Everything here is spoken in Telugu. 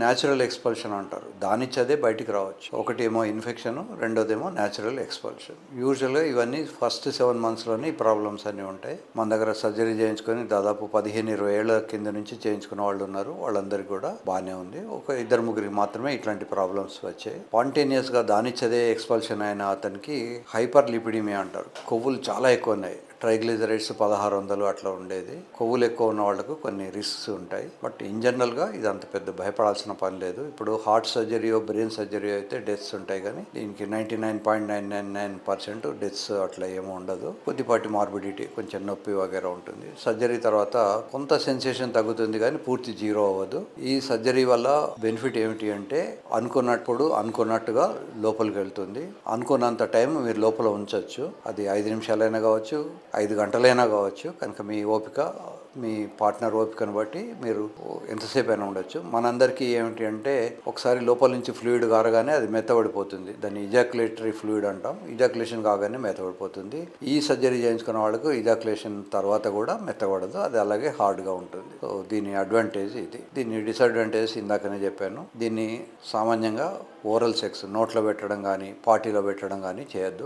న్యాచురల్ ఎక్స్పల్షన్ అంటారు. దానిచ్చదే బయటికి రావచ్చు. ఒకటేమో ఇన్ఫెక్షన్, రెండోదేమో న్యాచురల్ ఎక్స్పల్షన్. యూజువల్గా ఇవన్నీ ఫస్ట్ 7 monthsలోనే ఈ ప్రాబ్లమ్స్ అన్నీ ఉంటాయి. మన దగ్గర సర్జరీ చేయించుకొని దాదాపు 15-20 ఏళ్ల కింద నుంచి చేయించుకున్న వాళ్ళు ఉన్నారు. వాళ్ళందరికీ కూడా బాగానే ఉంది. ఒక 2-3 మాత్రమే ఇట్లాంటి ప్రాబ్లమ్స్ వచ్చాయి. స్పాంటేనియస్గా దానిచ్చదే ఎక్స్పల్షన్ అయిన అతనికి హైపర్ లిపిడిమియా అంటారు. కొవ్వులు చాలా ఎక్కువ ఉన్నాయి. ట్రైగ్లిజరైడ్స్ 1600 అట్లా ఉండేది. కొవ్వులు ఎక్కువ ఉన్న వాళ్ళకు కొన్ని రిస్క్స్ ఉంటాయి. బట్ ఇన్ జనరల్గా ఇది అంత పెద్ద భయపడాల్సిన పని లేదు. ఇప్పుడు హార్ట్ సర్జరీ, బ్రెయిన్ సర్జరీ అయితే డెత్స్ ఉంటాయి, కానీ దీనికి 99.999% డెత్స్ అట్లా ఏమో ఉండదు. కొద్దిపాటి మార్బిడిటీ, కొంచెం నొప్పి వగేరా ఉంటుంది. సర్జరీ తర్వాత కొంత సెన్సేషన్ తగ్గుతుంది, కానీ పూర్తి జీరో అవ్వదు. ఈ సర్జరీ వల్ల బెనిఫిట్ ఏమిటి అంటే అనుకున్నప్పుడు అనుకున్నట్టుగా లోపలికి వెళ్తుంది. అనుకున్నంత టైం మీరు లోపల ఉంచవచ్చు. అది 5 నిమిషాలైనా కావచ్చు, 5 గంటలైనా కావచ్చు. కనుక మీ ఓపిక, మీ పార్ట్నర్ ఓపికను బట్టి మీరు ఎంతసేపు అయినా ఉండొచ్చు. మనందరికీ ఏమిటి అంటే ఒకసారి లోపల నుంచి ఫ్లూయిడ్ కారగానే అది మెత్తబడిపోతుంది. దాన్ని ఇజాక్యులేటరీ ఫ్లూయిడ్ అంటాం. ఇజాక్యులేషన్ కాగానే మెత్తబడిపోతుంది. ఈ సర్జరీ చేయించుకున్న వాళ్ళకు ఇజాక్యులేషన్ తర్వాత కూడా మెత్తబడదు, అది అలాగే హార్డ్గా ఉంటుంది. సో దీని అడ్వాంటేజ్ ఇది. దీని డిసడ్వాంటేజ్ ఇందాకనే చెప్పాను. దీన్ని సామాన్యంగా ఓరల్ సెక్స్, నోట్లో పెట్టడం కానీ పార్టీలో పెట్టడం కానీ చేయొద్దు.